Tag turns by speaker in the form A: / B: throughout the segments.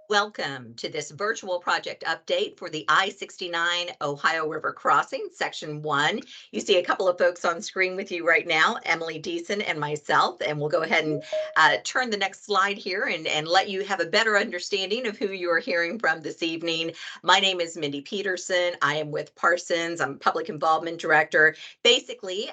A: Welcome to this virtual project update for the I-69 Ohio River Crossing, Section 1. You see a couple of folks on screen with you right now, Emily Deason and myself, and we'll go ahead and turn the next slide here and let you have a better understanding of who you are hearing from this evening. My name is Mindy Peterson. I am with Parsons. I'm Public Involvement Director. Basically,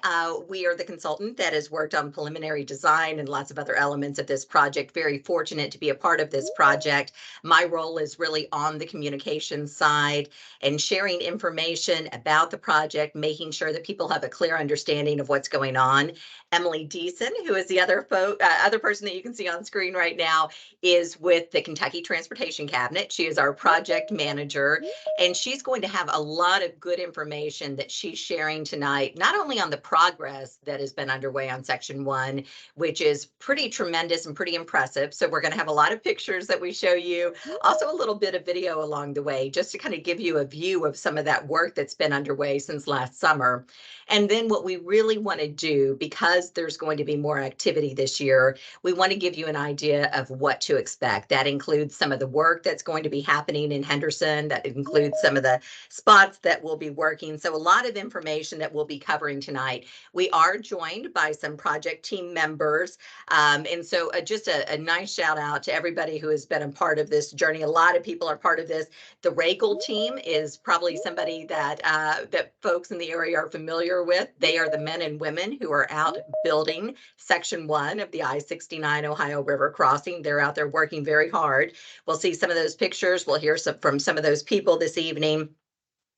A: we are the consultant that has worked on preliminary design and lots of other elements of this project. Very fortunate to be a part of this project. My role is really on the communication side and sharing information about the project, making sure that people have a clear understanding of what's going on. Emily Deason, who is the other person that you can see on screen right now, is with the Kentucky Transportation Cabinet. She is our project manager, and she's going to have a lot of good information that she's sharing tonight, not only on the progress that has been underway on Section 1, which is pretty tremendous and pretty impressive. So we're going to have a lot of pictures that we show you, also a little bit of video along the way, just to kind of give you a view of some of that work that's been underway since last summer. And then what we really want to do, because there's going to be more activity this year, we want to give you an idea of what to expect. That includes some of the work that's going to be happening in Henderson. That includes some of the spots that we'll be working. So a lot of information that we'll be covering tonight. We are joined by some project team members. And so just a nice shout out to everybody who has been a part of this journey. A lot of people are part of this. The Regal team is probably somebody that folks in the area are familiar with. They are the men and women who are out building Section 1 of the I-69 Ohio River Crossing. They're out there working very hard. We'll see some of those pictures. We'll hear from some of those people this evening.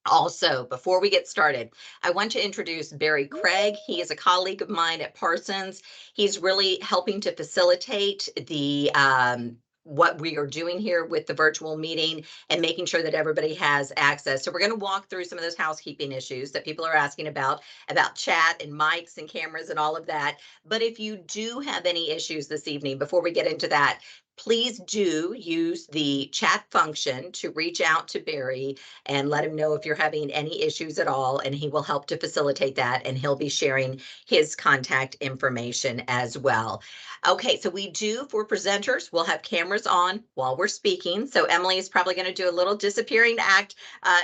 A: Also, before we get started, I want to introduce Barry Craig. He is a colleague of mine at Parsons. He's really helping to facilitate the what we are doing here with the virtual meeting and making sure that everybody has access. So we're going to walk through some of those housekeeping issues that people are asking about chat and mics and cameras and all of that. But if you do have any issues this evening, before we get into that, please do use the chat function to reach out to Barry and let him know if you're having any issues at all, and he will help to facilitate that, and he'll be sharing his contact information as well. Okay, so we do, for presenters, we'll have cameras on while we're speaking. So Emily is probably going to do a little disappearing act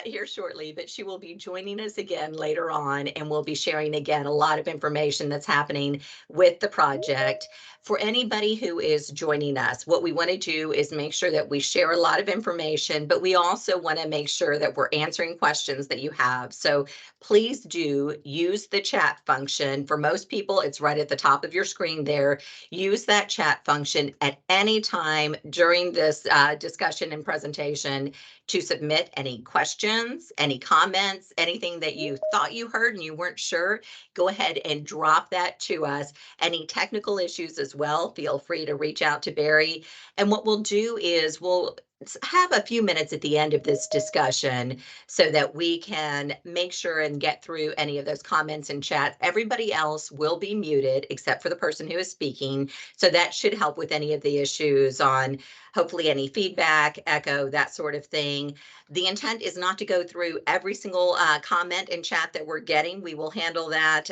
A: here shortly, but she will be joining us again later on, and we'll be sharing again a lot of information that's happening with the project. For anybody who is joining us, what we want to do is make sure that we share a lot of information, but we also want to make sure that we're answering questions that you have. So please do use the chat function. For most people, it's right at the top of your screen there. Use that chat function at any time during this discussion and presentation to submit any questions, any comments, anything that you thought you heard and you weren't sure. Go ahead and drop that to us. Any technical issues as well, feel free to reach out to Barry. And what we'll do is we'll have a few minutes at the end of this discussion so that we can make sure and get through any of those comments and chat. Everybody else will be muted except for the person who is speaking. So that should help with any of the issues on hopefully any feedback, echo, that sort of thing. The intent is not to go through every single comment and chat that we're getting. We will handle that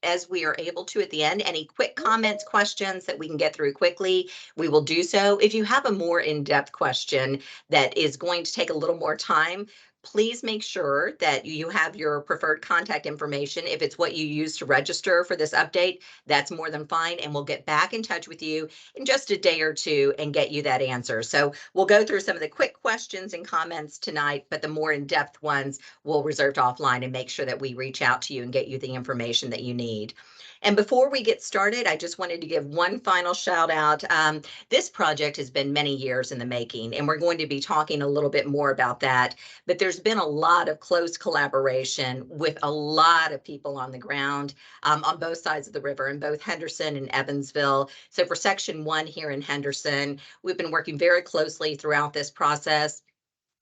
A: as we are able to at the end. Any quick comments, questions that we can get through quickly, we will do so. If you have a more in-depth question that is going to take a little more time, please make sure that you have your preferred contact information. If it's what you use to register for this update, that's more than fine. And we'll get back in touch with you in just a day or two and get you that answer. So we'll go through some of the quick questions and comments tonight, but the more in-depth ones we'll reserve offline and make sure that we reach out to you and get you the information that you need. And before we get started, I just wanted to give one final shout out. This project has been many years in the making, and we're going to be talking a little bit more about that. But there's been a lot of close collaboration with a lot of people on the ground on both sides of the river, in both Henderson and Evansville. So for Section 1 here in Henderson, we've been working very closely throughout this process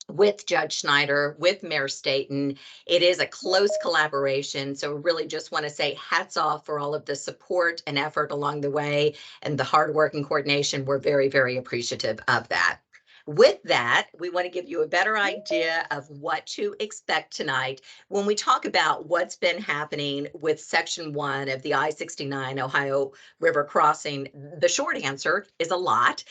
A: with Judge Schneider, with Mayor Staten. It is a close collaboration. So really just want to say hats off for all of the support and effort along the way and the hard work and coordination. We're very, very appreciative of that. With that, we want to give you a better idea of what to expect tonight when we talk about what's been happening with Section 1 of the I-69 Ohio River crossing. The short answer is a lot.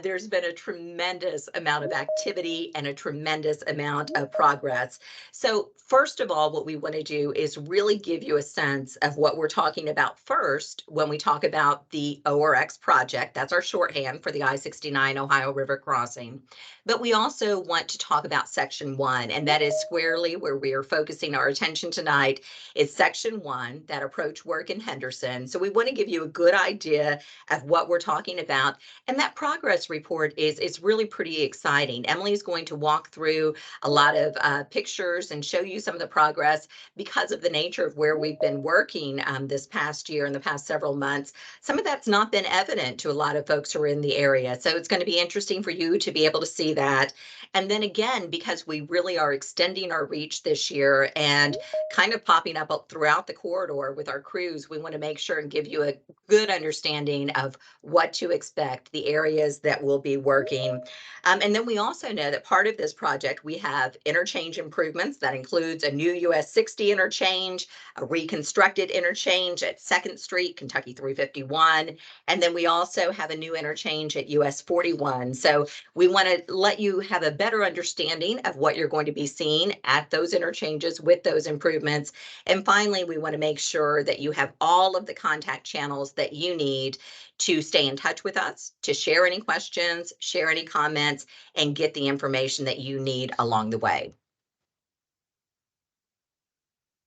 A: There's been a tremendous amount of activity and a tremendous amount of progress. So first of all, what we want to do is really give you a sense of what we're talking about first when we talk about the ORX project. That's our shorthand for the I-69 Ohio River crossing. But we also want to talk about Section 1, and that is squarely where we are focusing our attention tonight. Is Section 1, that approach work in Henderson. So we want to give you a good idea of what we're talking about. And that progress report is really pretty exciting. Emily is going to walk through a lot of pictures and show you some of the progress because of the nature of where we've been working this past year and the past several months. Some of that's not been evident to a lot of folks who are in the area. So it's going to be interesting for you to be able to see that. And then again, because we really are extending our reach this year and kind of popping up throughout the corridor with our crews, we want to make sure and give you a good understanding of what to expect, the areas that will be working. And then we also know that part of this project, we have interchange improvements. That includes a new US 60 interchange, a reconstructed interchange at 2nd Street, Kentucky 351. And then we also have a new interchange at US 41. So we want to let you have a better understanding of what you're going to be seeing at those interchanges with those improvements. And finally, we want to make sure that you have all of the contact channels that you need to stay in touch with us, to share any questions, share any comments, and get the information that you need along the way.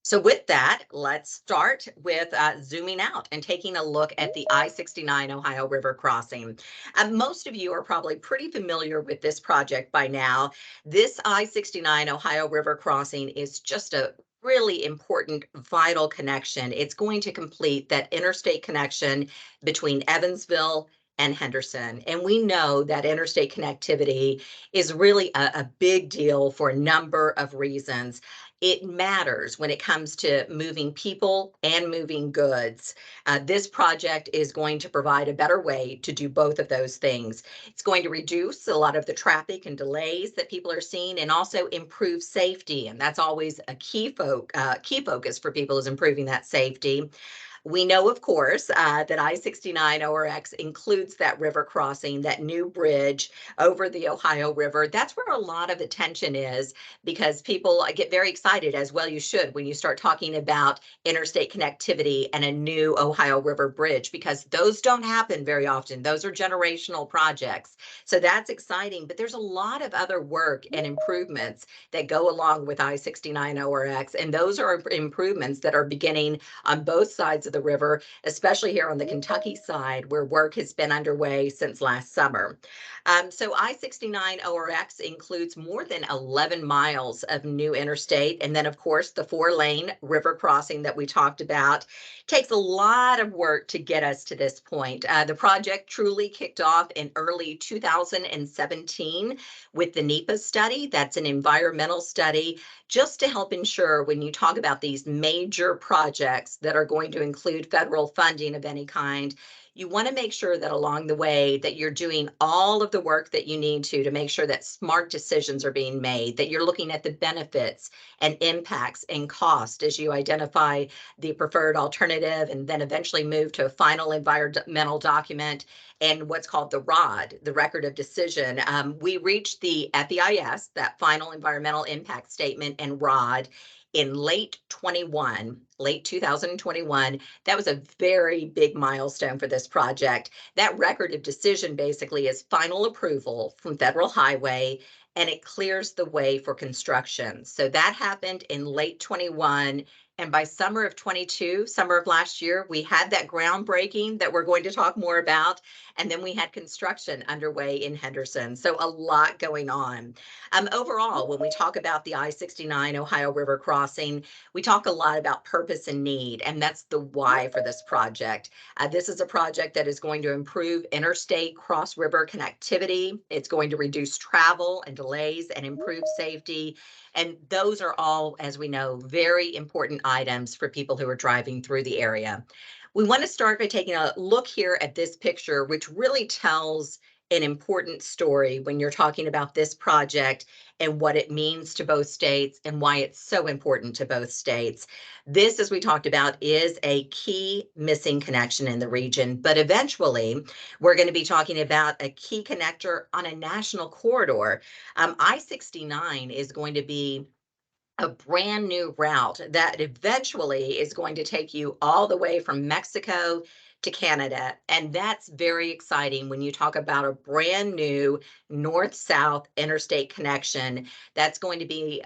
A: So with that, let's start with zooming out and taking a look at the I-69 Ohio River crossing. Most of you are probably pretty familiar with this project by now. This I-69 Ohio River crossing is just a really important, vital connection. It's going to complete that interstate connection between Evansville and Henderson. And we know that interstate connectivity is really a big deal for a number of reasons. It matters when it comes to moving people and moving goods. This project is going to provide a better way to do both of those things. It's going to reduce a lot of the traffic and delays that people are seeing and also improve safety. And that's always a key focus for people, is improving that safety. We know, of course, that I-69 ORX includes that river crossing, that new bridge over the Ohio River. That's where a lot of attention is, because people get very excited, as well you should, when you start talking about interstate connectivity and a new Ohio River bridge, because those don't happen very often. Those are generational projects. So that's exciting, but there's a lot of other work and improvements that go along with I-69 ORX, and those are improvements that are beginning on both sides of the river, especially here on the Kentucky side, where work has been underway since last summer. So I-69 ORX includes more than 11 miles of new interstate. And then, of course, the 4-lane river crossing that we talked about takes a lot of work to get us to this point. The project truly kicked off in early 2017 with the NEPA study. That's an environmental study just to help ensure, when you talk about these major projects that are going to include federal funding of any kind, you want to make sure that along the way that you're doing all of the work that you need to make sure that smart decisions are being made, that you're looking at the benefits and impacts and cost as you identify the preferred alternative, and then eventually move to a final environmental document and what's called the ROD, the Record of Decision. We reached the FEIS, that final environmental impact statement, and ROD in late 2021. That was a very big milestone for this project. That record of decision basically is final approval from Federal Highway, and it clears the way for construction. So that happened in late 21. And by summer of 22, summer of last year, we had that groundbreaking that we're going to talk more about. And then we had construction underway in Henderson. So a lot going on. Overall, when we talk about the I-69 Ohio River crossing, we talk a lot about purpose and need, and that's the why for this project. This is a project that is going to improve interstate cross-river connectivity. It's going to reduce travel and delays and improve safety. And those are all, as we know, very important items for people who are driving through the area. We want to start by taking a look here at this picture, which really tells an important story when you're talking about this project and what it means to both states and why it's so important to both states. This, as we talked about, is a key missing connection in the region, but eventually we're going to be talking about a key connector on a national corridor. I-69 is going to be a brand new route that eventually is going to take you all the way from Mexico to Canada. And that's very exciting when you talk about a brand new north-south interstate connection. That's going to be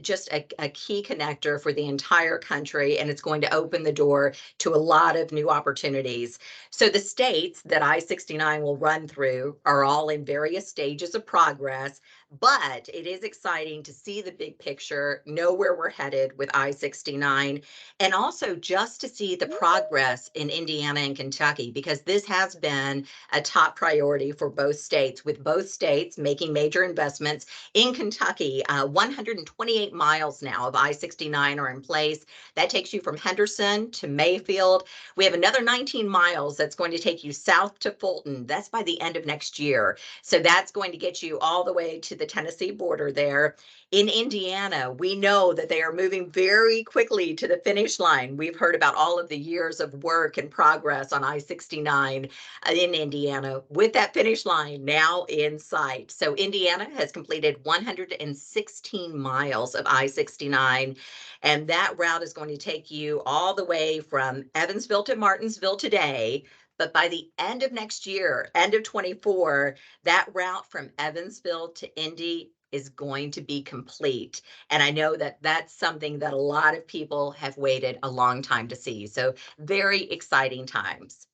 A: just a key connector for the entire country, and it's going to open the door to a lot of new opportunities. So the states that I-69 will run through are all in various stages of progress, but it is exciting to see the big picture, know where we're headed with I-69, and also just to see the progress in Indiana and Kentucky, because this has been a top priority for both states, with both states making major investments. In Kentucky, 128 miles now of I-69 are in place. That takes you from Henderson to Mayfield. We have another 19 miles that's going to take you south to Fulton. That's by the end of next year. So that's going to get you all the way to the Tennessee border there. In Indiana, we know that they are moving very quickly to the finish line. We've heard about all of the years of work and progress on I-69 in Indiana, with that finish line now in sight. So Indiana has completed 116 miles of I-69, and that route is going to take you all the way from Evansville to Martinsville today. But by the end of next year, end of 24, that route from Evansville to Indy is going to be complete. And I know that that's something that a lot of people have waited a long time to see. So very exciting times.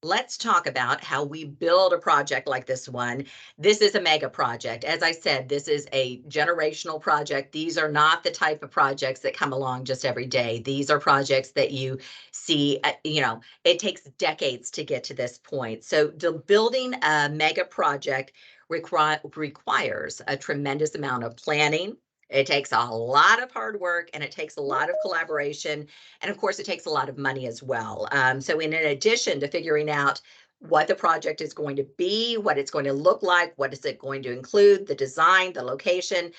A: Let's talk about how we build a project like this one. This is a mega project. As I said, this is a generational project. These are not the type of projects that come along just every day. These are projects that you see, it takes decades to get to this point. So building a mega project requires a tremendous amount of planning. It takes a lot of hard work, and it takes a lot of collaboration. And of course, it takes a lot of money as well. So in addition to figuring out what the project is going to be, what it's going to look like, what is it going to include, the design, the location,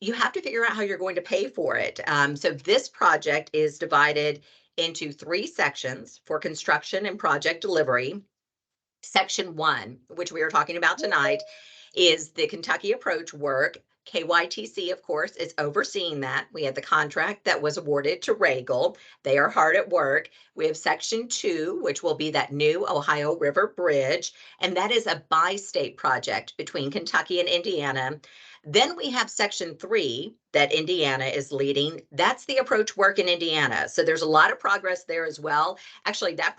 A: you have to figure out how you're going to pay for it. So this project is divided into 3 sections for construction and project delivery. Section 1, which we are talking about tonight, is the Kentucky approach work. KYTC, of course, is overseeing that. We had the contract that was awarded to Regal. They are hard at work. We have Section 2, which will be that new Ohio River Bridge, and that is a bi-state project between Kentucky and Indiana. Then we have Section 3 that Indiana is leading. That's the approach work in Indiana. So there's a lot of progress there as well. Actually, that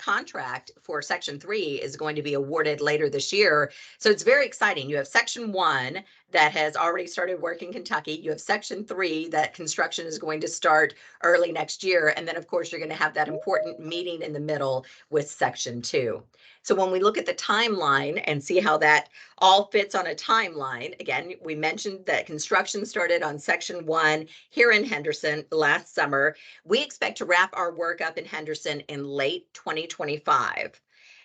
A: contract for Section 3 is going to be awarded later this year. So it's very exciting. You have Section 1 that has already started work in Kentucky. You have Section 3 that construction is going to start early next year. And then, of course, you're going to have that important meeting in the middle with Section 2. So when we look at the timeline and see how that all fits on a timeline, again, we mentioned that construction started on Section 1 here in Henderson last summer. We expect to wrap our work up in Henderson in late 2025.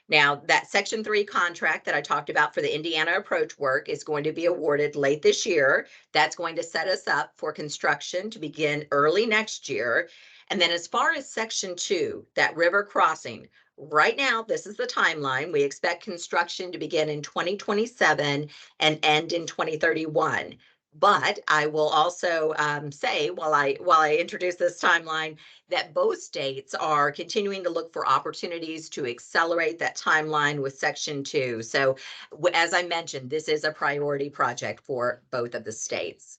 A: Now, that Section 3 contract that I talked about for the Indiana approach work is going to be awarded late this year. That's going to set us up for construction to begin early next year. And then as far as Section 2, that river crossing, right now, this is the timeline. We expect construction to begin in 2027 and end in 2031. But I will also say, while I introduce this timeline, that both states are continuing to look for opportunities to accelerate that timeline with Section 2. So as I mentioned, this is a priority project for both of the states.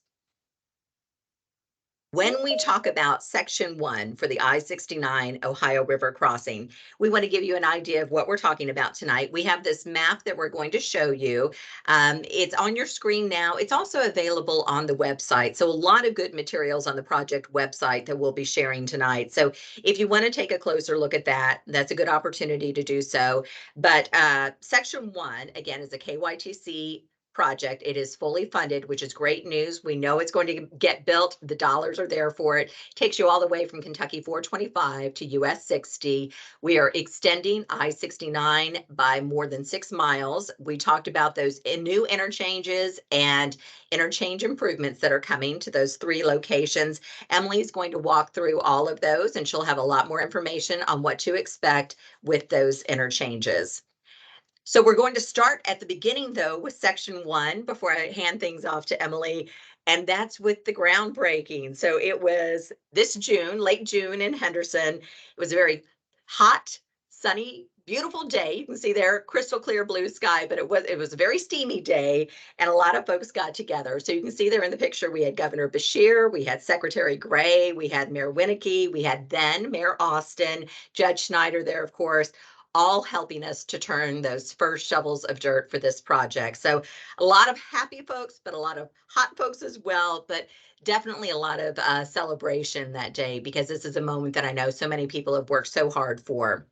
A: When we talk about Section 1 for the I-69 Ohio River crossing, we want to give you an idea of what we're talking about tonight. We have this map that we're going to show you. It's on your screen now. It's also available on the website. So a lot of good materials on the project website that we'll be sharing tonight. So if you want to take a closer look at that, that's a good opportunity to do so. But Section 1, again, is a KYTC project. It is fully funded, which is great news. We know it's going to get built. The dollars are there for it. Takes you all the way from Kentucky 425 to US 60. We are extending I-69 by more than 6 miles. We talked about those new interchanges and interchange improvements that are coming to those 3 locations. Emily's going to walk through all of those, and she'll have a lot more information on what to expect with those interchanges. So we're going to start at the beginning, though, with section 1 before I hand things off to Emily, and that's with the groundbreaking. So it was this June, late June in Henderson. It was a very hot, sunny, beautiful day. You can see there crystal clear blue sky, but it was a very steamy day, and a lot of folks got together. So you can see there in the picture, we had Governor Beshear, we had Secretary Gray, we had Mayor Winnicky, we had then Mayor Austin, Judge Schneider there, of course, all helping us to turn those first shovels of dirt for this project. So a lot of happy folks, but a lot of hot folks as well, but definitely a lot of celebration that day, because this is a moment that I know so many people have worked so hard for.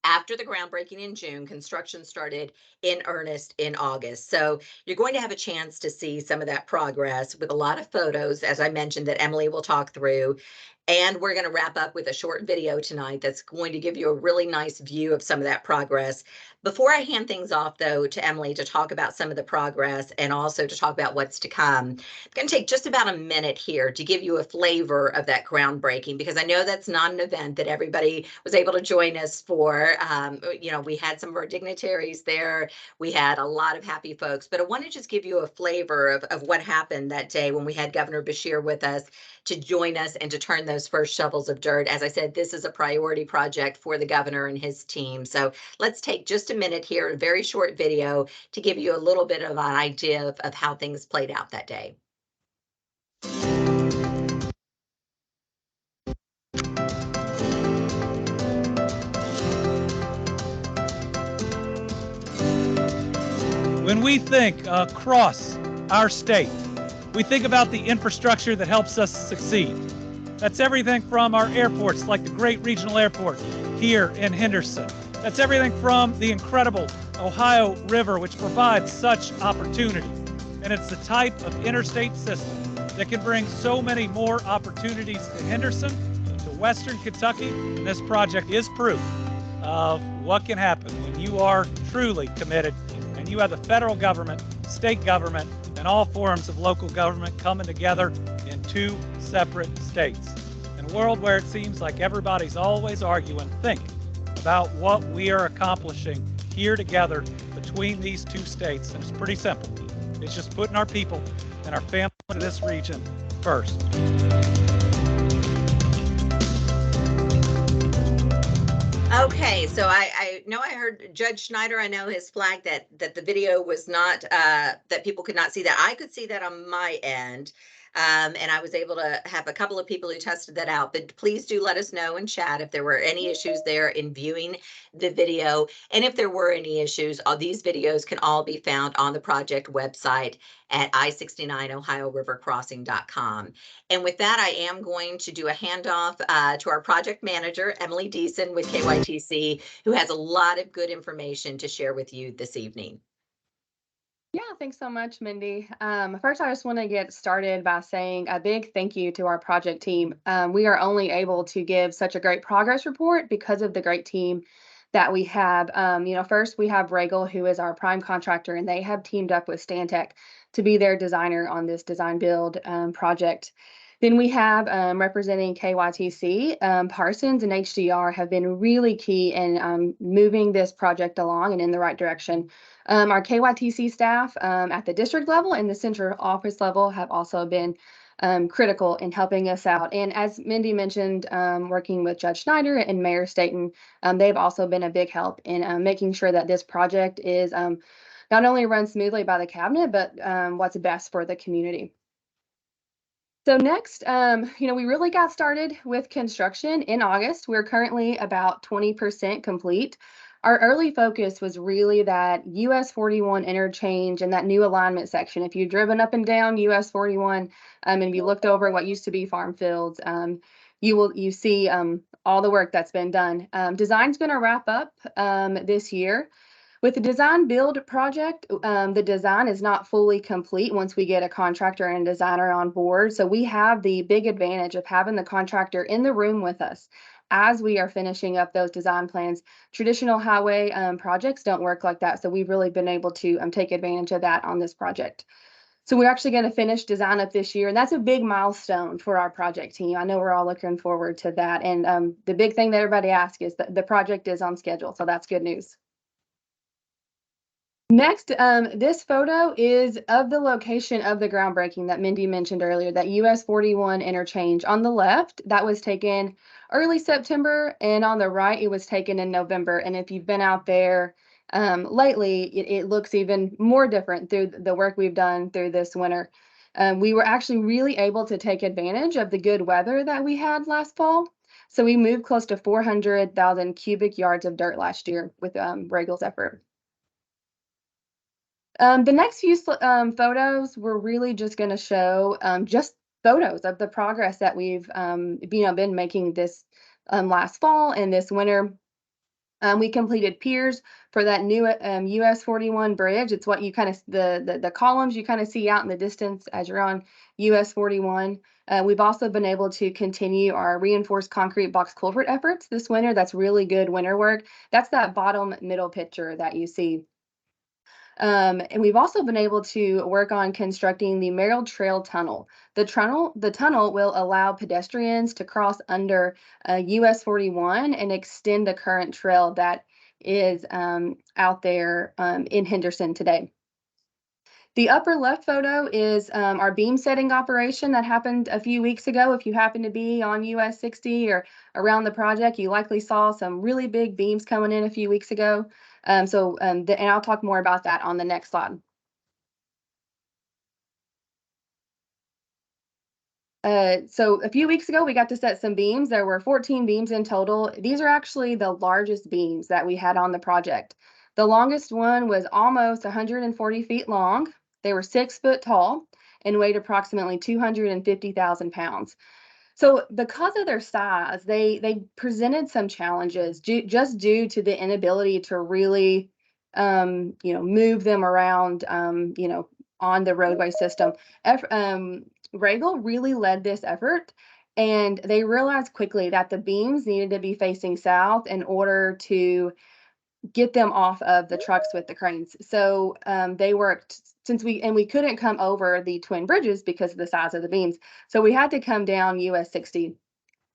A: After the groundbreaking in June, construction started in earnest in August. So you're going to have a chance to see some of that progress with a lot of photos, as I mentioned, that Emily will talk through. And we're going to wrap up with a short video tonight that's going to give you a really nice view of some of that progress. Before I hand things off, though, to Emily to talk about some of the progress and also to talk about what's to come, I'm going to take just about a minute here to give you a flavor of that groundbreaking, because I know that's not an event that everybody was able to join us for. We had some of our dignitaries there. We had a lot of happy folks, but I want to just give you a flavor of what happened that day when we had Governor Beshear with us to join us and to turn those first shovels of dirt. As I said, this is a priority project for the governor and his team. So let's take just a minute here, a very short video, to give you a little bit of an idea of how things played out that day.
B: When we think across our state, we think about the infrastructure that helps us succeed. That's everything from our airports, like the great regional airport here in Henderson. That's everything from the incredible Ohio River, which provides such opportunity. And it's the type of interstate system that can bring so many more opportunities to Henderson, to Western Kentucky. And this project is proof of what can happen when you are truly committed and you have the federal government, state government, and all forms of local government coming together in 2 separate states. In a world where it seems like everybody's always arguing, think about what we are accomplishing here together between these 2 states. And it's pretty simple. It's just putting our people and our family in this region first.
A: Okay, so I know I heard Judge Schneider. I know his flag that the video was not, that people could not see that. I could see that on my end. And I was able to have a couple of people who tested that out, but please do let us know in chat if there were any issues there in viewing the video. And if there were any issues, all these videos can all be found on the project website at I69OhioRiverCrossing.com. And with that, I am going to do a handoff to our project manager, Emily Deason with KYTC, who has a lot of good information to share with you this evening.
C: Yeah, thanks so much, Mindy. First, I just want to get started by saying a big thank you to our project team. We are only able to give such a great progress report because of the great team that we have. First we have Regal, who is our prime contractor, and they have teamed up with Stantec to be their designer on this design build project. Then we have representing KYTC, Parsons and HDR have been really key in moving this project along and in the right direction. Our KYTC staff at the district level and the central office level have also been critical in helping us out. And as Mindy mentioned, working with Judge Schneider and Mayor Staten, they've also been a big help in making sure that this project is not only run smoothly by the cabinet, but what's best for the community. So next, we really got started with construction in August. We're currently about 20% complete. Our early focus was really that US 41 interchange and that new alignment section. If you've driven up and down US 41 and you looked over what used to be farm fields, you see all the work that's been done. Design's going to wrap up this year, With the design build project, the design is not fully complete once we get a contractor and designer on board. So we have the big advantage of having the contractor in the room with us as we are finishing up those design plans. Traditional highway projects don't work like that. So we've really been able to take advantage of that on this project. So we're actually going to finish design up this year, and that's a big milestone for our project team. I know we're all looking forward to that. And the big thing that everybody asks is that the project is on schedule. So that's good news. Next, this photo is of the location of the groundbreaking that Mindy mentioned earlier, that US 41 interchange. On the left, that was taken early September, and on the right, it was taken in November. And if you've been out there lately, it looks even more different through the work we've done through this winter. We were actually really able to take advantage of the good weather that we had last fall. So we moved close to 400,000 cubic yards of dirt last year with Regal's effort. The next few photos, we're really just going to show just photos of the progress that we've been making this last fall and this winter. We completed piers for that new US 41 bridge. It's what you kind of the columns you kind of see out in the distance as you're on US 41. We've also been able to continue our reinforced concrete box culvert efforts this winter. That's really good winter work. That's that bottom middle picture that you see. And we've also been able to work on constructing the Merrill Trail Tunnel. The tunnel will allow pedestrians to cross under US 41 and extend the current trail that is out there in Henderson today. The upper left photo is our beam setting operation that happened a few weeks ago. If you happen to be on US 60 or around the project, you likely saw some really big beams coming in a few weeks ago. And I'll talk more about that on the next slide. So a few weeks ago, we got to set some beams. There were 14 beams in total. These are actually the largest beams that we had on the project. The longest one was almost 140 feet long. They were 6 foot tall and weighed approximately 250,000 pounds. So because of their size, they presented some challenges just due to the inability to really, move them around, on the roadway system. Regal really led this effort, and they realized quickly that the beams needed to be facing south in order to get them off of the trucks with the cranes. So they worked we couldn't come over the twin bridges because of the size of the beams. So we had to come down US 60.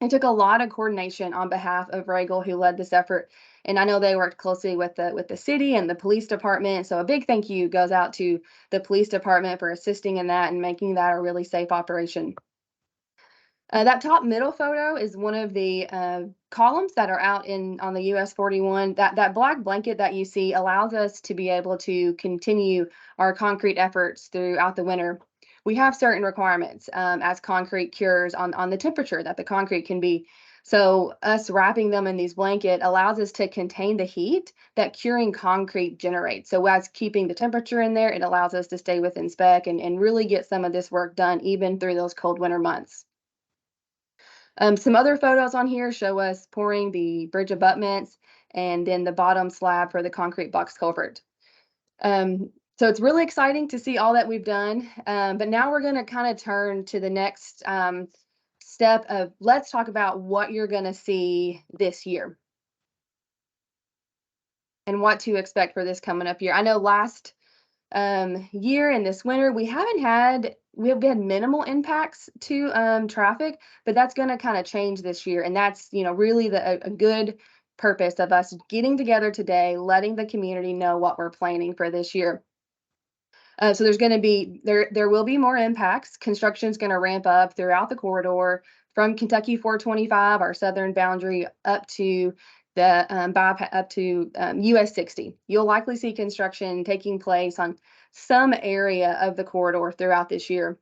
C: It took a lot of coordination on behalf of Regal, who led this effort. And I know they worked closely with the city and the police department. So a big thank you goes out to the police department for assisting in that and making that a really safe operation. That top middle photo is one of the columns that are out on the US 41. That black blanket that you see allows us to be able to continue our concrete efforts throughout the winter. We have certain requirements as concrete cures on the temperature that the concrete can be. So us wrapping them in these blanket allows us to contain the heat that curing concrete generates. So as keeping the temperature in there, it allows us to stay within spec and really get some of this work done even through those cold winter months. Some other photos on here show us pouring the bridge abutments and then the bottom slab for the concrete box culvert. So it's really exciting to see all that we've done. But now we're going to kind of turn to the next step of let's talk about what you're going to see this year and what to expect for this coming up year. I know last year and this winter we've had minimal impacts to traffic, but that's going to kind of change this year, and that's really a good purpose of us getting together today, letting the community know what we're planning for this year. So there's going to be there will be more impacts. Construction is going to ramp up throughout the corridor from Kentucky 425, our southern boundary, up to the US 60. You'll likely see construction taking place on some area of the corridor throughout this year.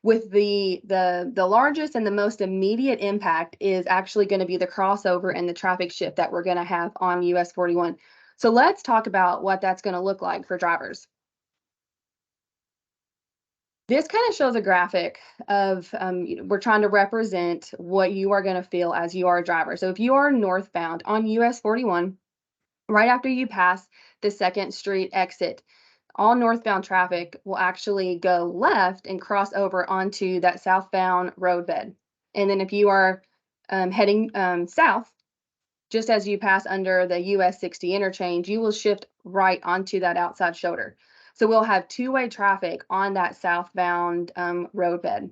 C: With the largest and the most immediate impact is actually going to be the crossover and the traffic shift that we're going to have on US 41. So let's talk about what that's going to look like for drivers. This kind of shows a graphic of, we're trying to represent what you are going to feel as you are a driver. So if you are northbound on US 41, Right after you pass the 2nd Street exit, all northbound traffic will actually go left and cross over onto that southbound roadbed. And then if you are heading south, just as you pass under the US 60 interchange, you will shift right onto that outside shoulder. So we'll have two-way traffic on that southbound roadbed.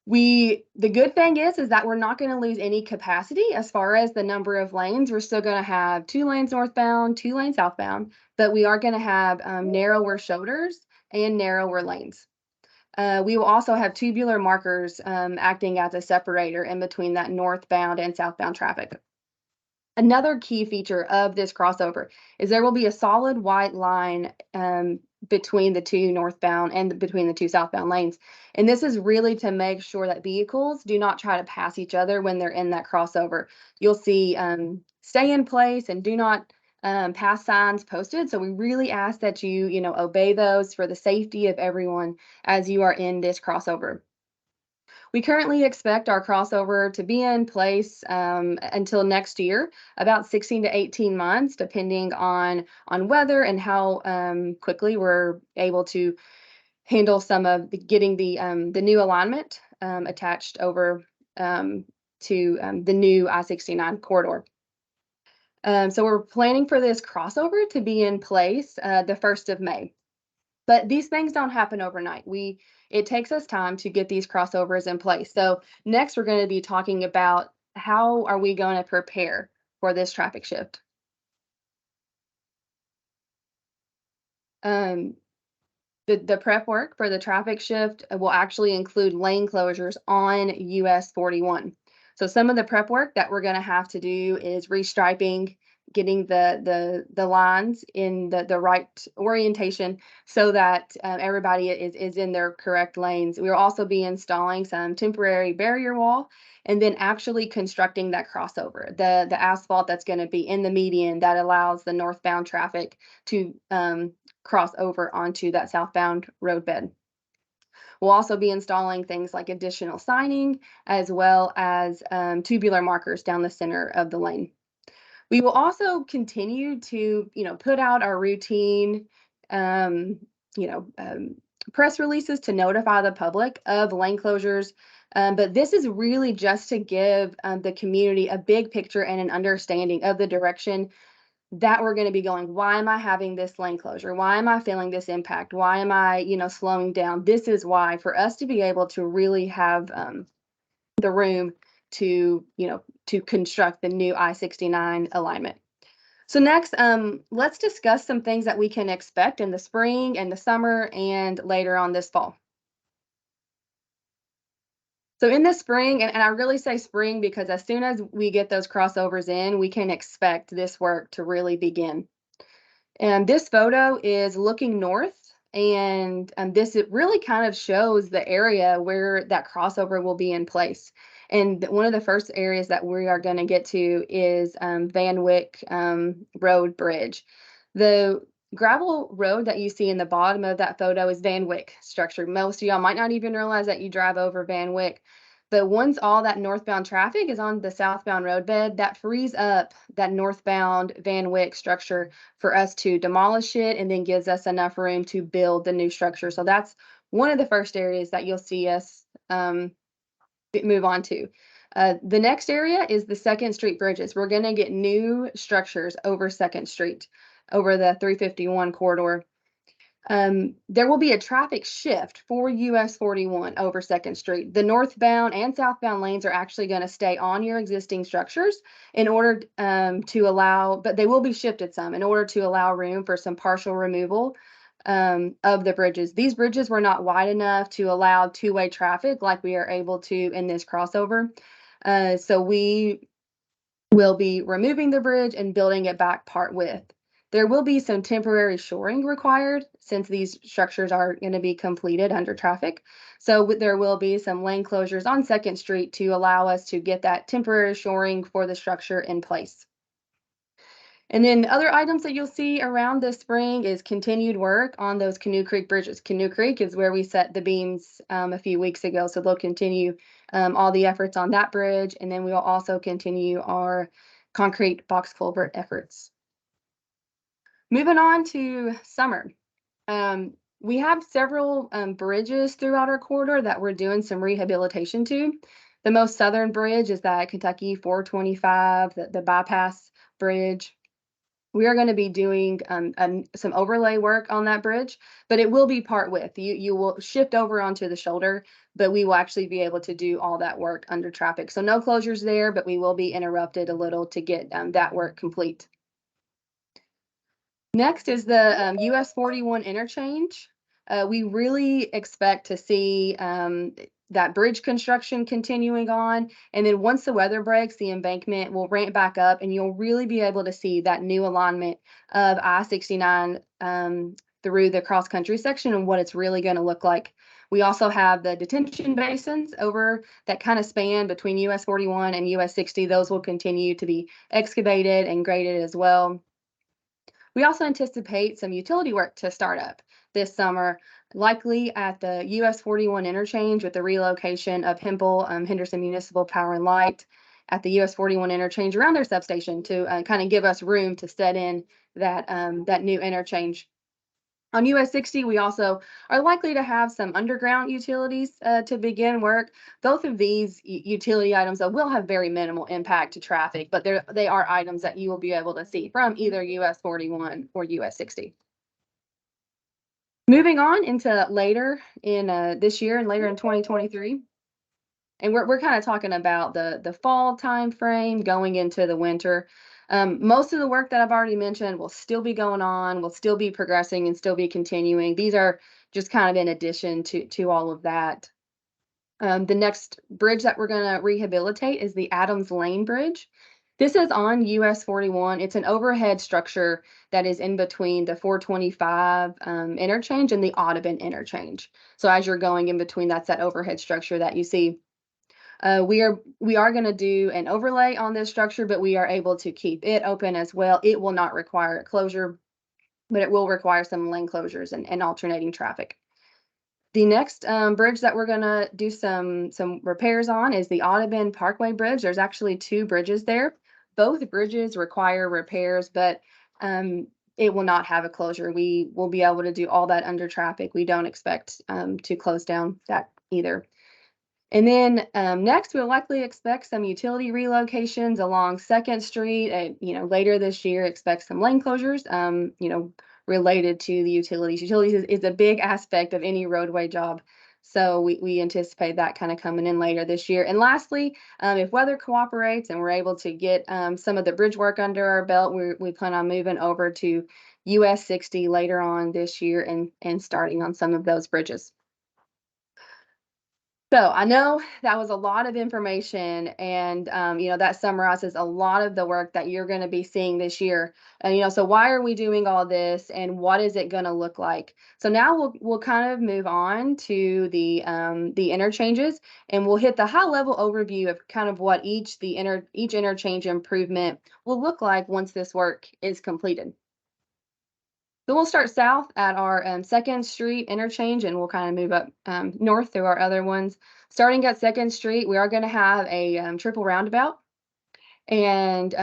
C: The good thing is that we're not going to lose any capacity as far as the number of lanes. We're still going to have 2 lanes northbound, 2 lanes southbound, but we are going to have narrower shoulders and narrower lanes. We will also have tubular markers acting as a separator in between that northbound and southbound traffic. Another key feature of this crossover is there will be a solid white line between the 2 northbound and between the 2 southbound lanes. And this is really to make sure that vehicles do not try to pass each other when they're in that crossover. You'll see stay in place and do not pass signs posted. So we really ask that you obey those for the safety of everyone as you are in this crossover. We currently expect our crossover to be in place until next year, about 16 to 18 months, depending on weather and how quickly we're able to handle some of getting the new alignment attached over to the new I-69 corridor. So we're planning for this crossover to be in place the 1st of May. But these things don't happen overnight. It takes us time to get these crossovers in place. So next we're going to be talking about how are we going to prepare for this traffic shift. The prep work for the traffic shift will actually include lane closures on US 41. So some of the prep work that we're going to have to do is restriping, getting the lines in the right orientation so that everybody is in their correct lanes. We will also be installing some temporary barrier wall and then actually constructing that crossover, the asphalt that's going to be in the median that allows the northbound traffic to cross over onto that southbound roadbed. We'll also be installing things like additional signing as well as tubular markers down the center of the lane. We will also continue to, put out our routine, press releases to notify the public of lane closures. But this is really just to give the community a big picture and an understanding of the direction that we're going to be going. Why am I having this lane closure? Why am I feeling this impact? Why am I, slowing down? This is why, for us to be able to really have the room to construct the new I-69 alignment. So next, let's discuss some things that we can expect in the spring and the summer and later on this fall. So in the spring, and I really say spring because as soon as we get those crossovers in, we can expect this work to really begin. And this photo is looking north, and it really kind of shows the area where that crossover will be in place. And one of the first areas that we are going to get to is Van Wyck Road Bridge. The gravel road that you see in the bottom of that photo is Van Wyck structure. Most of y'all might not even realize that you drive over Van Wyck. But once all that northbound traffic is on the southbound roadbed, that frees up that northbound Van Wyck structure for us to demolish it and then gives us enough room to build the new structure. So that's one of the first areas that you'll see us move on to. The next area is the 2nd Street bridges. We're going to get new structures over 2nd Street, over the 351 corridor. There will be a traffic shift for US 41 over 2nd Street. The northbound and southbound lanes are actually going to stay on your existing structures in order to allow, but they will be shifted some in order to allow room for some partial removal of the bridges. These bridges were not wide enough to allow two-way traffic like we are able to in this crossover. So we will be removing the bridge and building it back part width. There will be some temporary shoring required since these structures are going to be completed under traffic. So there will be some lane closures on 2nd Street to allow us to get that temporary shoring for the structure in place. And then other items that you'll see around this spring is continued work on those Canoe Creek bridges. Canoe Creek is where we set the beams a few weeks ago, so they'll continue all the efforts on that bridge. And then we will also continue our concrete box culvert efforts. Moving on to summer. We have several bridges throughout our corridor that we're doing some rehabilitation to. The most southern bridge is that Kentucky 425, the bypass bridge. We are going to be doing some overlay work on that bridge, but it will be part width. You will shift over onto the shoulder, but we will actually be able to do all that work under traffic. So no closures there, but we will be interrupted a little to get that work complete. Next is the US 41 interchange. We really expect to see that bridge construction continuing on. And then once the weather breaks, the embankment will ramp back up and you'll really be able to see that new alignment of I-69 through the cross-country section and what it's really going to look like. We also have the detention basins over that kind of span between US 41 and US 60. Those will continue to be excavated and graded as well. We also anticipate some utility work to start up this summer, likely at the US 41 interchange with the relocation of Hempel, Henderson Municipal Power and Light at the US 41 interchange around their substation to kind of give us room to set in that new interchange. On US 60, we also are likely to have some underground utilities to begin work. Both of these utility items will have very minimal impact to traffic, but they are items that you will be able to see from either US 41 or US 60. Moving on into later in this year and later in 2023. And we're kind of talking about the fall time frame going into the winter. Most of the work that I've already mentioned will still be going on, will still be progressing and still be continuing. These are just kind of in addition to all of that. The next bridge that we're going to rehabilitate is the Adams Lane Bridge. This is on US 41. It's an overhead structure that is in between the 425 interchange and the Audubon interchange. So as you're going in between, that's that overhead structure that you see. We are going to do an overlay on this structure, but we are able to keep it open as well. It will not require a closure, but it will require some lane closures and alternating traffic. The next bridge that we're going to do some repairs on is the Audubon Parkway Bridge. There's actually two bridges there. Both bridges require repairs, but it will not have a closure. We will be able to do all that under traffic. We don't expect to close down that either. And then next, we'll likely expect some utility relocations along 2nd Street. Later this year, expect some lane closures, related to the utilities. Utilities is a big aspect of any roadway job. So we anticipate that kind of coming in later this year. And lastly, if weather cooperates and we're able to get some of the bridge work under our belt, we plan on moving over to US 60 later on this year and starting on some of those bridges. So I know that was a lot of information and, that summarizes a lot of the work that you're going to be seeing this year. And, so why are we doing all this and what is it going to look like? So now we'll kind of move on to the interchanges and we'll hit the high level overview of kind of what each interchange improvement will look like once this work is completed. So we'll start south at our 2nd Street interchange and we'll kind of move up north through our other ones. Starting at 2nd Street, we are going to have a triple roundabout. And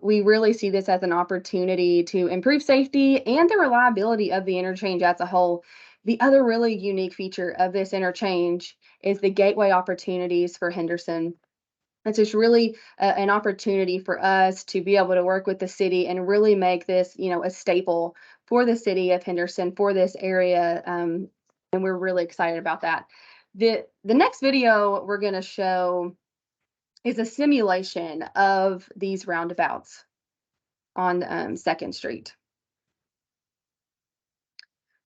C: we really see this as an opportunity to improve safety and the reliability of the interchange as a whole. The other really unique feature of this interchange is the gateway opportunities for Henderson. It's just really an opportunity for us to be able to work with the city and really make this, a staple for the city of Henderson, for this area. And we're really excited about that. The next video we're going to show is a simulation of these roundabouts on 2nd Street.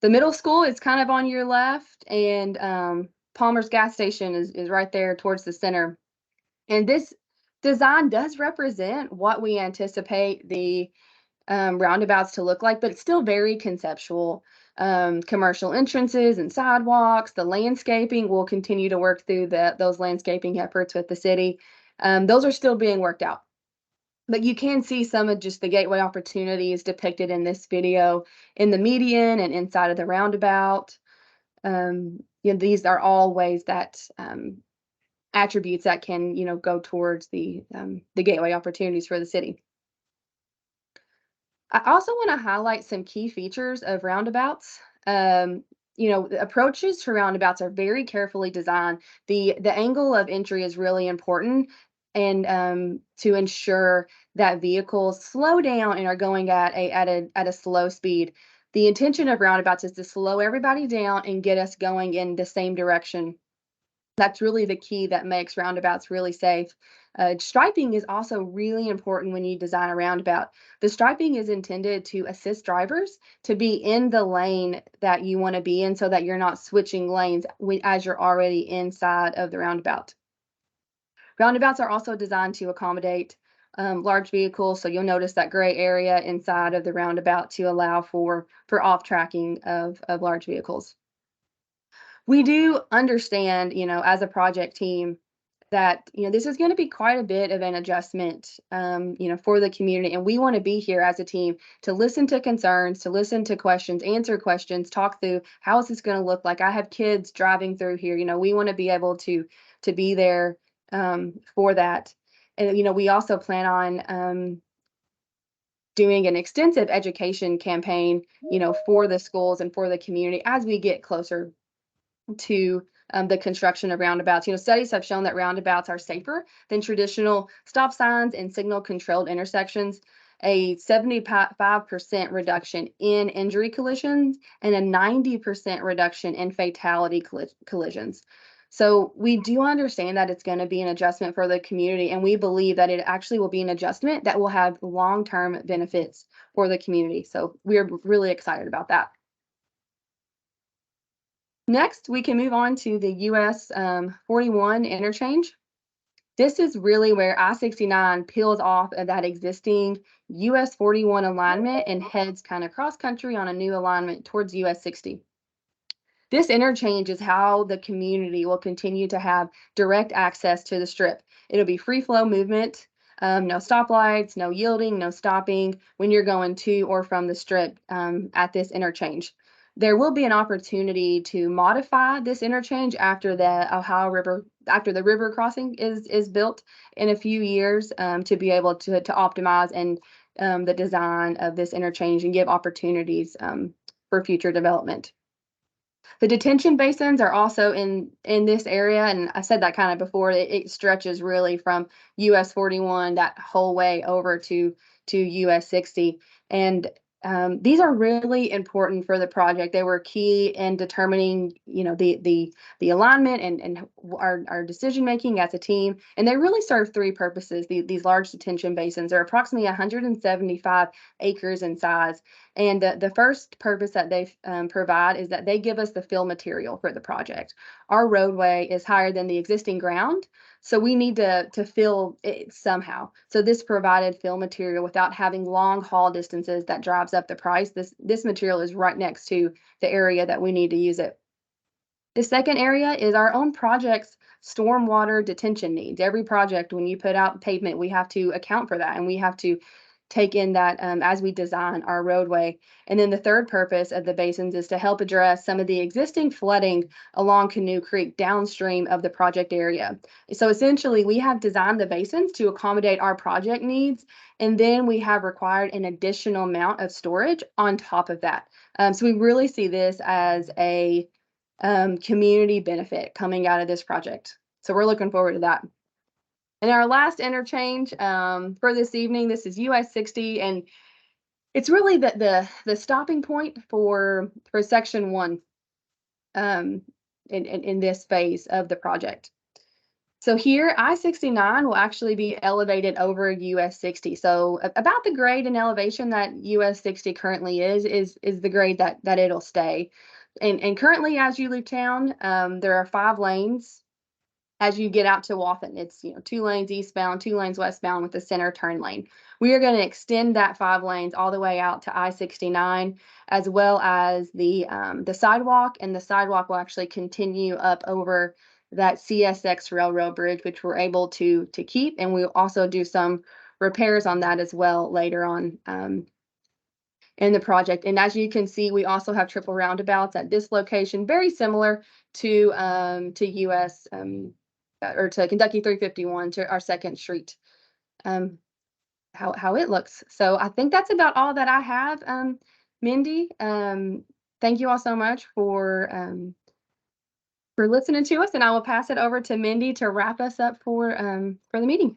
C: The middle school is kind of on your left, and Palmer's gas station is right there towards the center. And this design does represent what we anticipate the roundabouts to look like, but it's still very conceptual. Commercial entrances and sidewalks, the landscaping, will continue to work through those landscaping efforts with the city. Those are still being worked out. But you can see some of just the gateway opportunities depicted in this video in the median and inside of the roundabout. These are all ways that attributes that can, go towards the gateway opportunities for the city. I also want to highlight some key features of roundabouts. The approaches to roundabouts are very carefully designed. The angle of entry is really important, and to ensure that vehicles slow down and are going at a slow speed. The intention of roundabouts is to slow everybody down and get us going in the same direction. That's really the key that makes roundabouts really safe. Striping is also really important when you design a roundabout. The striping is intended to assist drivers to be in the lane that you want to be in so that you're not switching lanes as you're already inside of the roundabout. Roundabouts are also designed to accommodate large vehicles, so you'll notice that gray area inside of the roundabout to allow for off-tracking of large vehicles. We do understand, as a project team that, this is going to be quite a bit of an adjustment, for the community. And we want to be here as a team to listen to concerns, to listen to questions, answer questions, talk through how is this going to look like. I have kids driving through here. We want to be able to be there for that. And, we also plan on doing an extensive education campaign, for the schools and for the community as we get closer to the construction of roundabouts. Studies have shown that roundabouts are safer than traditional stop signs and signal controlled intersections. A 75% reduction in injury collisions and a 90% reduction in fatality collisions. So we do understand that it's going to be an adjustment for the community, and we believe that it actually will be an adjustment that will have long-term benefits for the community. So we're really excited about that. Next, we can move on to the US 41 interchange. This is really where I-69 peels off of that existing US 41 alignment and heads kind of cross country on a new alignment towards US 60. This interchange is how the community will continue to have direct access to the strip. It'll be free flow movement, no stoplights, no yielding, no stopping when you're going to or from the strip at this interchange. There will be an opportunity to modify this interchange after the Ohio River, after the river crossing is built in a few years, to be able to optimize and the design of this interchange and give opportunities for future development. The detention basins are also in this area, and I said that kind of before. It stretches really from US 41 that whole way over to US 60, and these are really important for the project. They were key in determining, the alignment and our decision making as a team, and they really serve three purposes. These large detention basins are approximately 175 acres in size, and the first purpose that they provide is that they give us the fill material for the project. Our roadway is higher than the existing ground, so we need to fill it somehow. So this provided fill material without having long haul distances that drives up the price. This material is right next to the area that we need to use it. The second area is our own project's stormwater detention needs. Every project, when you put out pavement, we have to account for that, and we have to take in that as we design our roadway. And then the third purpose of the basins is to help address some of the existing flooding along Canoe Creek downstream of the project area. So essentially, we have designed the basins to accommodate our project needs, and then we have required an additional amount of storage on top of that. So we really see this as a community benefit coming out of this project. So we're looking forward to that. And our last interchange for this evening, this is US 60, and it's really the stopping point for section 1 in this phase of the project. So here, I-69 will actually be elevated over US 60. So about the grade and elevation that US 60 currently is the grade that it'll stay. And currently, as you leave town, there are 5 lanes. As you get out to Wathen, it's 2 lanes eastbound, 2 lanes westbound with a center turn lane. We are going to extend that 5 lanes all the way out to I-69, as well as the sidewalk, and the sidewalk will actually continue up over that CSX railroad bridge, which we're able to keep, and we'll also do some repairs on that as well later on in the project. And as you can see, we also have triple roundabouts at this location, very similar to US or to Kentucky 351 to our 2nd Street, how it looks. So I think that's about all that I have, Mindy. Thank you all so much for listening to us, and I will pass it over to Mindy to wrap us up for the meeting.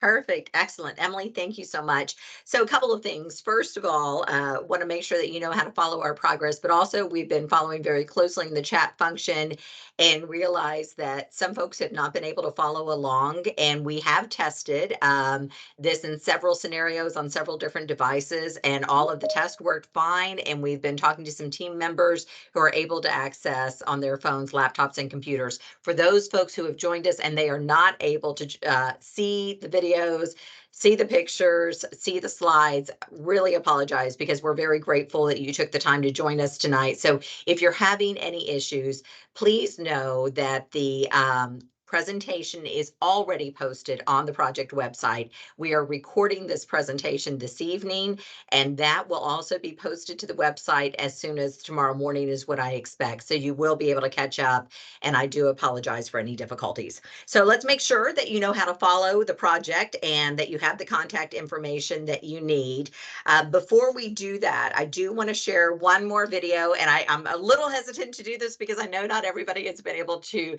A: Perfect. Excellent. Emily, thank you so much. So a couple of things. First of all, want to make sure that you know how to follow our progress, but also we've been following very closely in the chat function and realize that some folks have not been able to follow along. And we have tested this in several scenarios on several different devices, and all of the tests worked fine. And we've been talking to some team members who are able to access on their phones, laptops, and computers. For those folks who have joined us and they are not able to see the videos, see the pictures, see the slides, really apologize, because we're very grateful that you took the time to join us tonight. So if you're having any issues, please know that the presentation is already posted on the project website. We are recording this presentation this evening, and that will also be posted to the website as soon as tomorrow morning is what I expect. So you will be able to catch up, and I do apologize for any difficulties. So let's make sure that you know how to follow the project and that you have the contact information that you need. Before we do that, I do want to share one more video, and I'm a little hesitant to do this because I know not everybody has been able to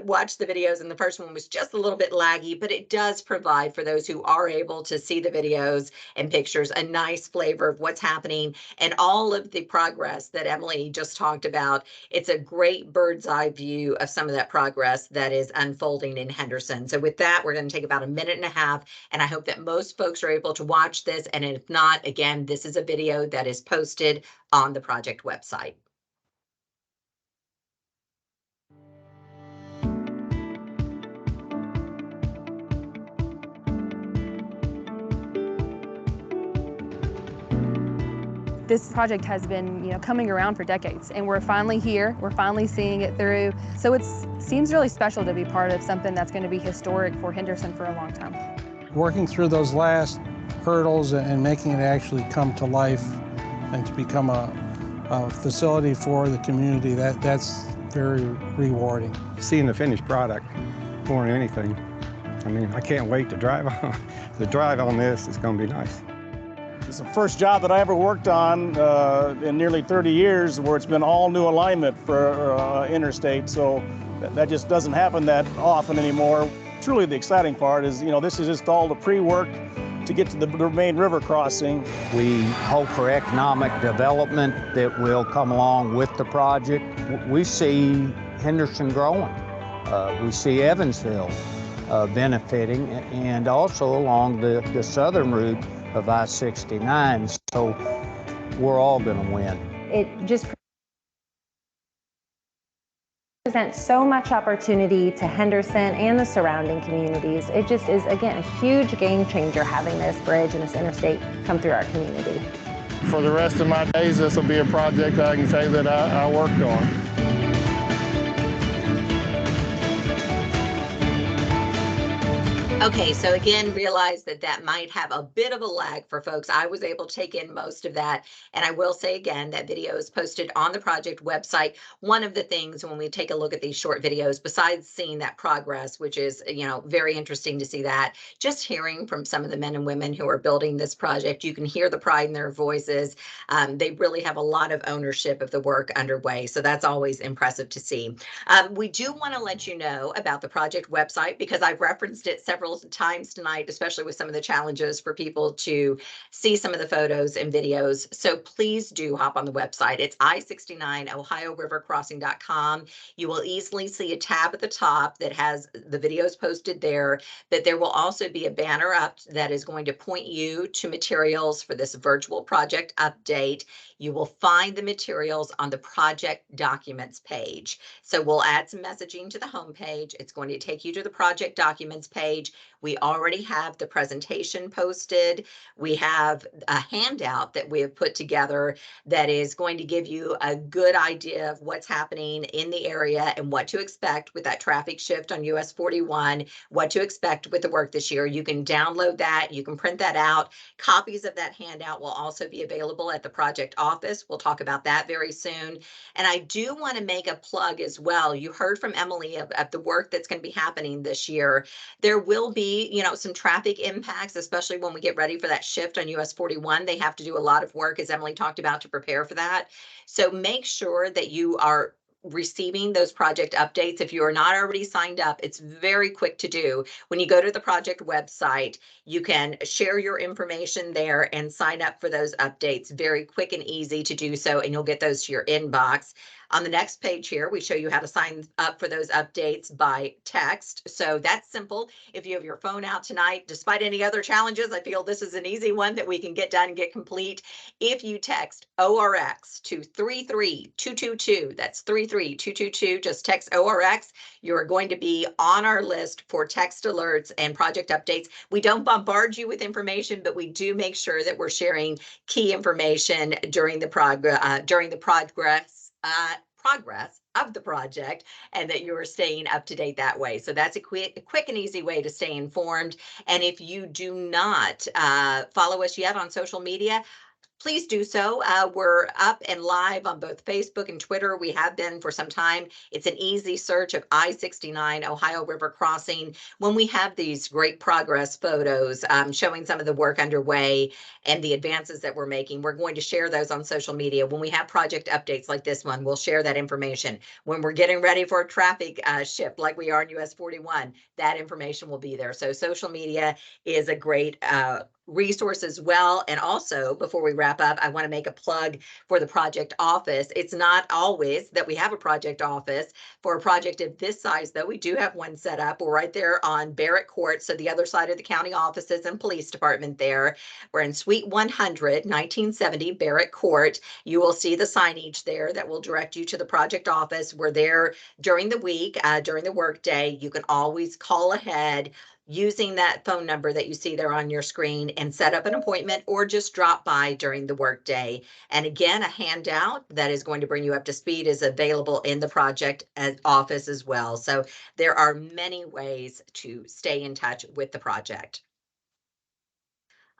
A: watch the videos, and the first one was just a little bit laggy, but it does provide, for those who are able to see the videos and pictures, a nice flavor of what's happening and all of the progress that Emily just talked about. It's a great bird's eye view of some of that progress that is unfolding in Henderson. So with that, we're going to take about a minute and a half, and I hope that most folks are able to watch this. And if not, again, this is a video that is posted on the project website.
C: This project has been, coming around for decades, and we're finally here. We're finally seeing it through. So it seems really special to be part of something that's going to be historic for Henderson for a long time.
D: Working through those last hurdles and making it actually come to life and to become a facility for the community, that's very rewarding.
E: Seeing the finished product more than anything. I mean, I can't wait to drive on. The drive on this is going to be nice.
F: It's the first job that I ever worked on in nearly 30 years where it's been all new alignment for interstate, so that just doesn't happen that often anymore. Truly the exciting part is, this is just all the pre-work to get to the main river crossing.
G: We hope for economic development that will come along with the project. We see Henderson growing. We see Evansville benefiting, and also along the southern route of I-69, so we're all going to win.
H: It just presents so much opportunity to Henderson and the surrounding communities. It just is, again, a huge game changer having this bridge and this interstate come through our community.
F: For the rest of my days, this will be a project I can say that I worked on.
A: Okay, so again, realize that might have a bit of a lag for folks. I was able to take in most of that. And I will say again, that video is posted on the project website. One of the things when we take a look at these short videos, besides seeing that progress, which is, very interesting to see that, just hearing from some of the men and women who are building this project, you can hear the pride in their voices. They really have a lot of ownership of the work underway. So that's always impressive to see. We do want to let you know about the project website because I've referenced it several times tonight, especially with some of the challenges for people to see some of the photos and videos. So please do hop on the website. It's I-69 OhioRiverCrossing.com. You will easily see a tab at the top that has the videos posted there, but there will also be a banner up that is going to point you to materials for this virtual project update. You will find the materials on the project documents page. So we'll add some messaging to the homepage. It's going to take you to the project documents page. We already have the presentation posted. We have a handout that we have put together that is going to give you a good idea of what's happening in the area and what to expect with that traffic shift on US 41, what to expect with the work this year. You can download that, you can print that out. Copies of that handout will also be available at the project office. We'll talk about that very soon. And I do want to make a plug as well. You heard from Emily of the work that's going to be happening this year. There will be, some traffic impacts, especially when we get ready for that shift on US 41. They have to do a lot of work, as Emily talked about, to prepare for that. So make sure that you are receiving those project updates. If you are not already signed up, it's very quick to do. When you go to the project website, you can share your information there and sign up for those updates. Very quick and easy to do so, and you'll get those to your inbox. On the next page here, we show you how to sign up for those updates by text. So that's simple. If you have your phone out tonight, despite any other challenges, I feel this is an easy one that we can get done and get complete. If you text ORX to 33222, that's 33222, just text ORX, you're going to be on our list for text alerts and project updates. We don't bombard you with information, but we do make sure that we're sharing key information during the progress of the project, and that you are staying up to date that way. So that's a quick and easy way to stay informed. And if you do not follow us yet on social media, please do so. We're up and live on both Facebook and Twitter. We have been for some time. It's an easy search of I-69 Ohio River Crossing. When we have these great progress photos showing some of the work underway and the advances that we're making, we're going to share those on social media. When we have project updates like this one, we'll share that information. When we're getting ready for a traffic shift like we are in US 41, that information will be there. So social media is a great resource as well. And also, before we wrap up, I want to make a plug for the project office. It's not always that we have a project office for a project of this size, though. We do have one set up. We're right there on Barrett Court, so the other side of the county offices and police department there. We're in Suite 100, 1970 Barrett Court. You will see the signage there that will direct you to the project office. We're there during the week, during the workday. You can always call ahead using that phone number that you see there on your screen and set up an appointment, or just drop by during the workday. And again, a handout that is going to bring you up to speed is available in the project office as well. So there are many ways to stay in touch with the project.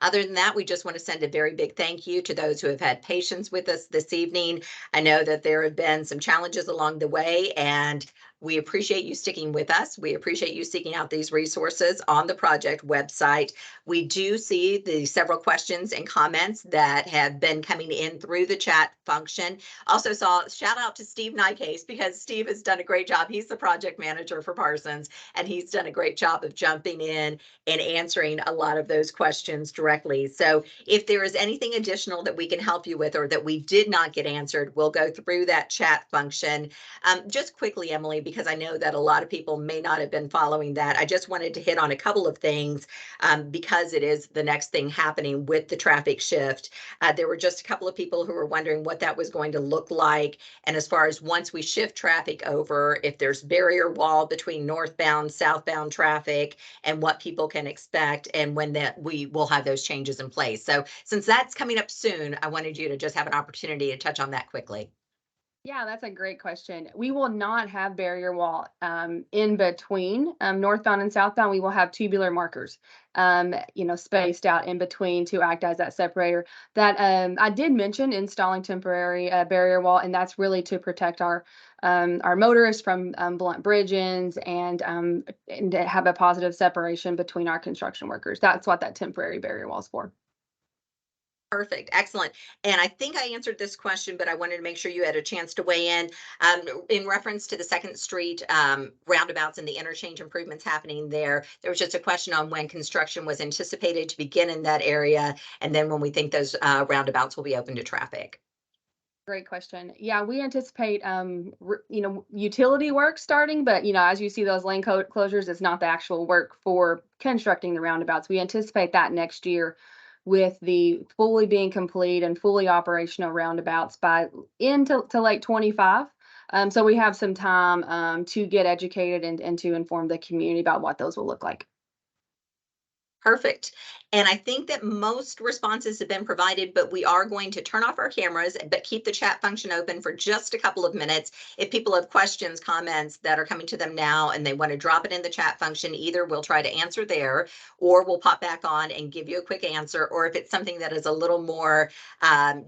A: Other than that, we just want to send a very big thank you to those who have had patience with us this evening. I know that there have been some challenges along the way, and we appreciate you sticking with us. We appreciate you seeking out these resources on the project website. We do see the several questions and comments that have been coming in through the chat function. Also saw shout out to Steve Nycase, because Steve has done a great job. He's the project manager for Parsons, and he's done a great job of jumping in and answering a lot of those questions directly. So if there is anything additional that we can help you with, or that we did not get answered, we'll go through that chat function. Just quickly, Emily, because I know that a lot of people may not have been following that, I just wanted to hit on a couple of things because it is the next thing happening with the traffic shift. There were just a couple of people who were wondering what that was going to look like. And as far as once we shift traffic over, if there's barrier wall between northbound, southbound traffic, and what people can expect, and when that we will have those changes in place. So since that's coming up soon, I wanted you to just have an opportunity to touch on that quickly.
C: Yeah, that's a great question. We will not have barrier wall in between northbound and southbound. We will have tubular markers, spaced out in between to act as that separator. That I did mention installing temporary barrier wall, and that's really to protect our motorists from blunt bridge ends, and to have a positive separation between our construction workers. That's what that temporary barrier wall is for.
A: Perfect. Excellent. And I think I answered this question, but I wanted to make sure you had a chance to weigh in reference to the 2nd Street roundabouts and the interchange improvements happening there. There was just a question on when construction was anticipated to begin in that area, and then when we think those roundabouts will be open to traffic.
C: Great question. Yeah, we anticipate, utility work starting, but, as you see those lane closures, it's not the actual work for constructing the roundabouts. We anticipate that next year, with the fully being complete and fully operational roundabouts by into late 25. So we have some time to get educated and to inform the community about what those will look like.
A: Perfect. And I think that most responses have been provided, but we are going to turn off our cameras, but keep the chat function open for just a couple of minutes. If people have questions, comments that are coming to them now, and they want to drop it in the chat function, either we'll try to answer there, or we'll pop back on and give you a quick answer. Or if it's something that is a little more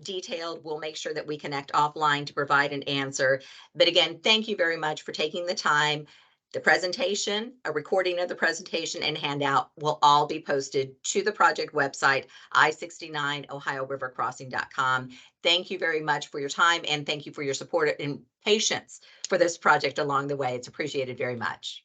A: detailed, we'll make sure that we connect offline to provide an answer. But again, thank you very much for taking the time. The presentation, a recording of the presentation, and handout will all be posted to the project website, I-69OhioRiverCrossing.com. Thank you very much for your time, and thank you for your support and patience for this project along the way. It's appreciated very much.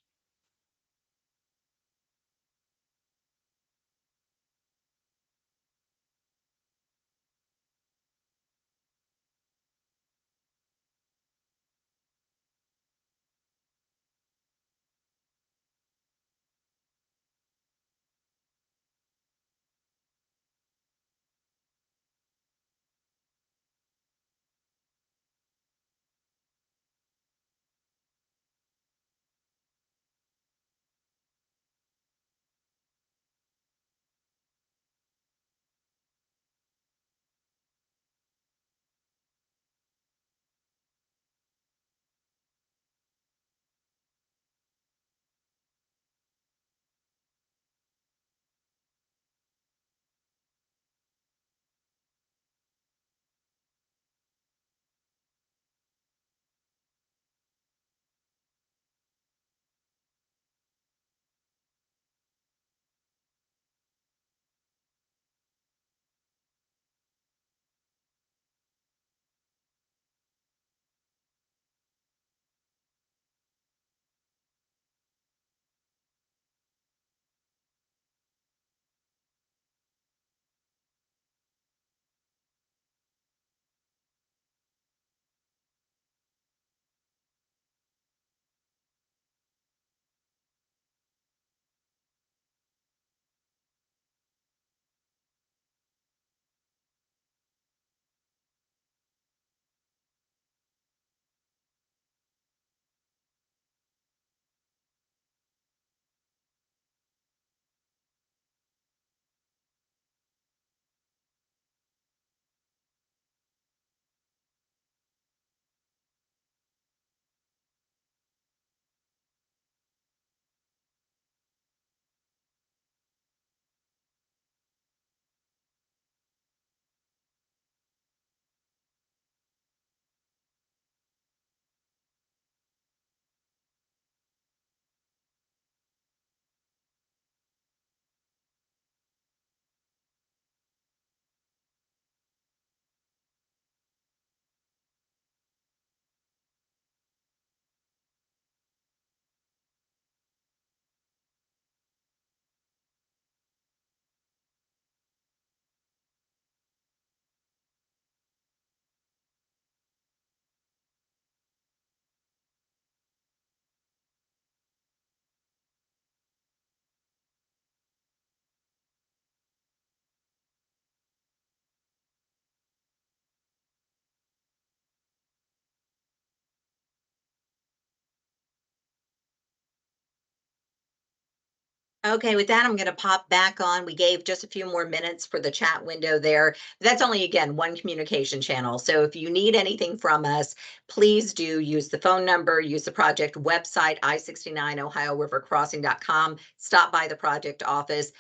A: Okay, with that, I'm going to pop back on. We gave just a few more minutes for the chat window there. That's only, again, one communication channel. So if you need anything from us, please do use the phone number, use the project website, I-69OhioRiverCrossing.com. Stop by the project office.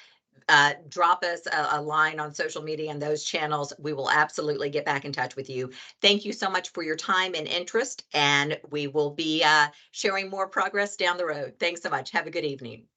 A: Drop us a line on social media and those channels. We will absolutely get back in touch with you. Thank you so much for your time and interest, and we will be sharing more progress down the road. Thanks so much. Have a good evening.